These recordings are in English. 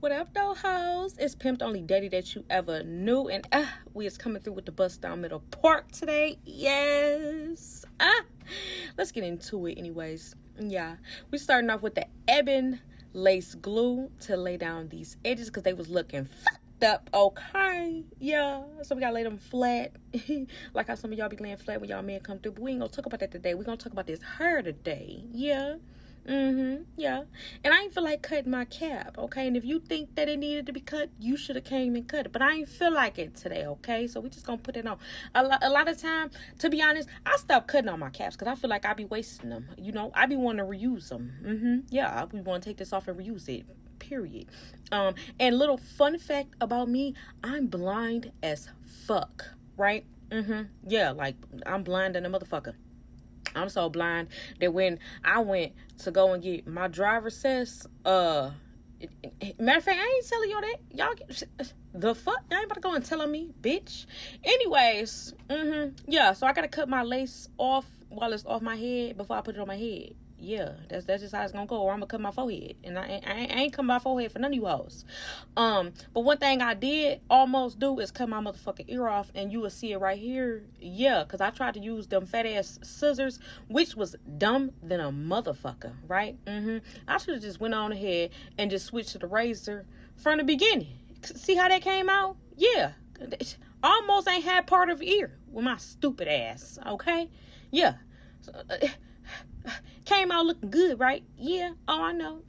What up, though, hoes? It's Pimped Only Daddy that you ever knew. And we is coming through with the bust down middle part today. Yes. Let's get into it anyways. Yeah. We starting off with the ebon lace glue to lay down these edges because they was looking fucked up. Okay. Yeah. So we gotta lay them flat. Like how some of y'all be laying flat when y'all men come through. But we ain't gonna talk about that today. We gonna talk about this hair today. Yeah. Yeah. And I ain't feel like cutting my cap, okay? And if you think that it needed to be cut, you should have came and cut it. But I ain't feel like it today, okay? So we just gonna put it on. A lot of time, to be honest, I stopped cutting on my caps because I feel like I be wasting them. You know, I be wanting to reuse them. Yeah, we want to take this off and reuse it. Period. And little fun fact about me, I'm blind as fuck, right? Yeah, like I'm blind than a motherfucker. I'm so blind that when I went to go and get my driver's test, matter of fact, I ain't telling y'all that. Y'all get the fuck. Y'all ain't about to go and telling me, bitch. Anyways, yeah. So I gotta cut my lace off while it's off my head before I put it on my head. Yeah, that's just how it's gonna go. Or I'm gonna cut my forehead, and I ain't cut my forehead for none of you hoes. But one thing I did almost do is cut my motherfucking ear off, and you will see it right here. Yeah, because I tried to use them fat ass scissors, which was dumb than a motherfucker, right? I should have just went on ahead and just switched to the razor from the beginning. See how that came out? Yeah, almost ain't had part of ear with my stupid ass. Okay, yeah. So, came out looking good, right? Yeah. Oh, I know.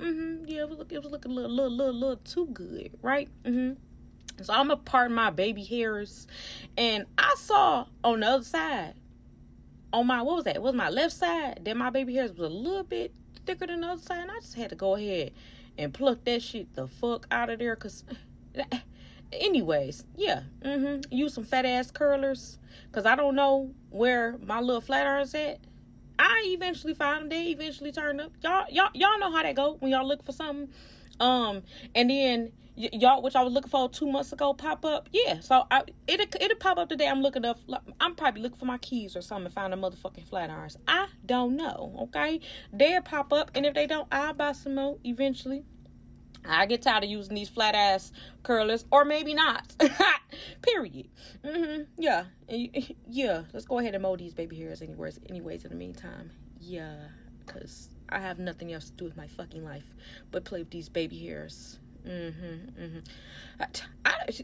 Yeah, it was looking a little too good, right? So I'm gonna part my baby hairs, and I saw on the other side, on my what was that? It was my left side. Then my baby hairs was a little bit thicker than the other side, and I just had to go ahead and pluck that shit the fuck out of there, cause. Anyways, yeah. Use some fat ass curlers, cause I don't know where my little flat irons at. I eventually found them. They eventually turned up. Y'all know how that go when y'all look for something. And then y'all, which I was looking for 2 months ago, pop up. Yeah, so it'll pop up today. I'm looking up. I'm probably looking for my keys or something and find a motherfucking flat irons. I don't know. Okay, they'll pop up, and if they don't, I'll buy some more eventually. I get tired of using these flat ass curlers, or maybe not. Period. Yeah. Yeah. Let's go ahead and mold these baby hairs anyways in the meantime. Yeah. Because I have nothing else to do with my fucking life but play with these baby hairs.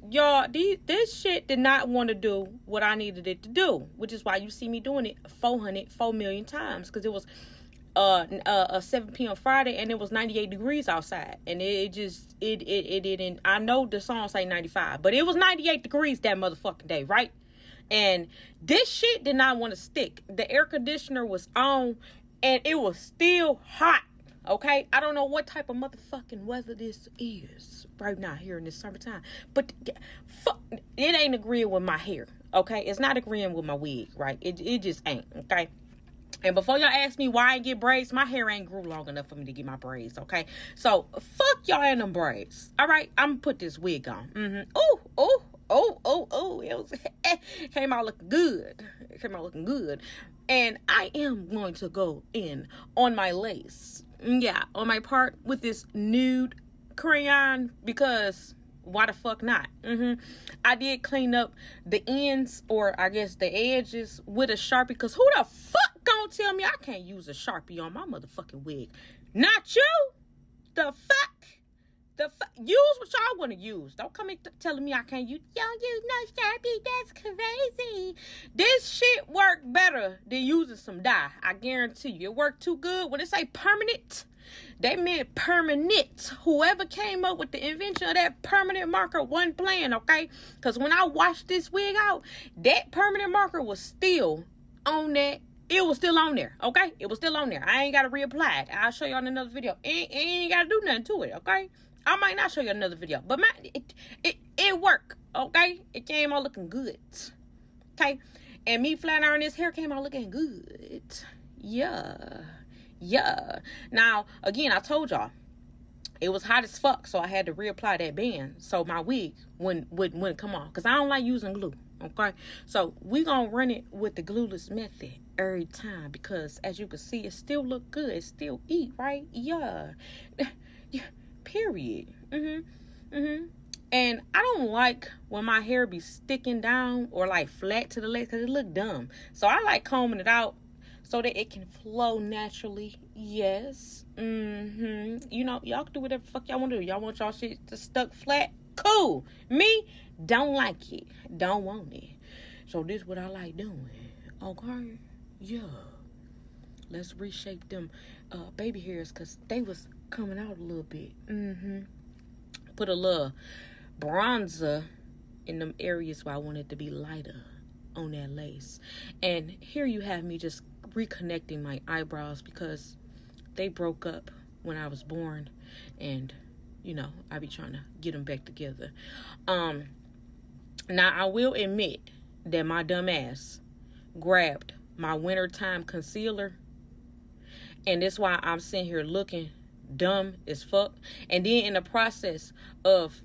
Y'all, this shit did not want to do what I needed it to do, which is why you see me doing it 4 million times, because it was a 7 p.m. Friday, and it was 98 degrees outside, and it didn't. I know the song say 95, but it was 98 degrees that motherfucking day, right? And this shit did not want to stick. The air conditioner was on, and it was still hot. Okay, I don't know what type of motherfucking weather this is right now here in this summertime, but fuck, it ain't agreeing with my hair. Okay, it's not agreeing with my wig, right? It just ain't. Okay. And before y'all ask me why I get braids, my hair ain't grew long enough for me to get my braids, okay? So, fuck y'all and them braids, all right? I'm gonna put this wig on. It was, came out looking good. It came out looking good. And I am going to go in on my lace. Yeah, on my part with this nude crayon, because why the fuck not? I did clean up the ends, or I guess the edges, with a Sharpie, because who the fuck gonna tell me I can't use a Sharpie on my motherfucking wig? Not you! The fuck? Use what y'all want to use. Don't come in telling me I can't use. Don't use no Sharpie. That's crazy. This shit work better than using some dye. I guarantee you. It worked too good. When they say permanent, they meant permanent. Whoever came up with the invention of that permanent marker wasn't playing, okay? Because when I washed this wig out, that permanent marker was still on that. It was still on there, okay? It was still on there. I ain't got to reapply it. I'll show you on another video. Ain't got to do nothing to it, okay? I might not show you another video, but it worked, okay? It came out looking good, okay? And me flat iron this hair came out looking good. Yeah. Now, again, I told y'all, it was hot as fuck, so I had to reapply that band so my wig wouldn't come off, because I don't like using glue, okay? So we gonna run it with the glueless method every time, because as you can see, it still look good. It still eat, right? Yeah. Period. And I don't like when my hair be sticking down or like flat to the legs because it look dumb. So I like combing it out so that it can flow naturally. Yes. You know, y'all can do whatever the fuck y'all want to do. Y'all want y'all shit to stuck flat? Cool. Me, don't like it. Don't want it. So this is what I like doing. Okay? Yeah. Let's reshape them baby hairs because they was coming out a little bit. Put a little bronzer in them areas where I want it to be lighter on that lace. And here you have me just reconnecting my eyebrows because they broke up when I was born, and you know, I be trying to get them back together. Now I will admit that my dumb ass grabbed my wintertime concealer, and that's why I'm sitting here looking dumb as fuck. And then in the process of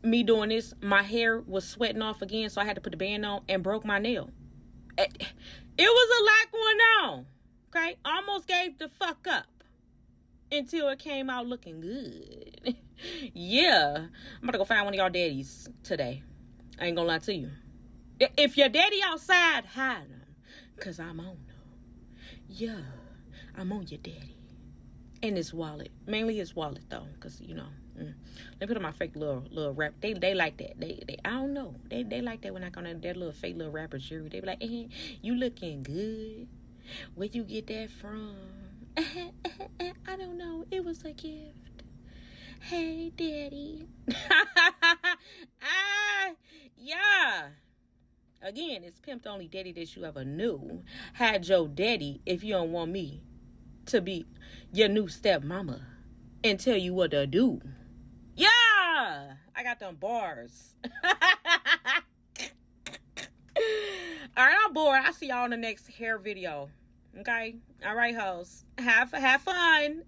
me doing this, my hair was sweating off again, so I had to put the band on and broke my nail. It was a lot going on. Okay, almost gave the fuck up until it came out looking good. Yeah, I'm about to go find one of y'all daddies today. I ain't gonna lie to you. If your daddy outside, hide him, cause I'm on him. Yeah, I'm on your daddy. And his wallet, mainly his wallet though, cause you know, they put on my fake little rap. They like that. They I don't know. They like that when I go on that little fake little rapper jury. They be like, you looking good. Where you get that from? I don't know. It was a gift. Hey, daddy. Yeah. Again, it's pimped only daddy that you ever knew. Had your daddy if you don't want me to be your new stepmama and tell you what to do. Yeah, I got them bars. All right, I'm bored. I'll see y'all in the next hair video. Okay? All right, hoes. Have fun.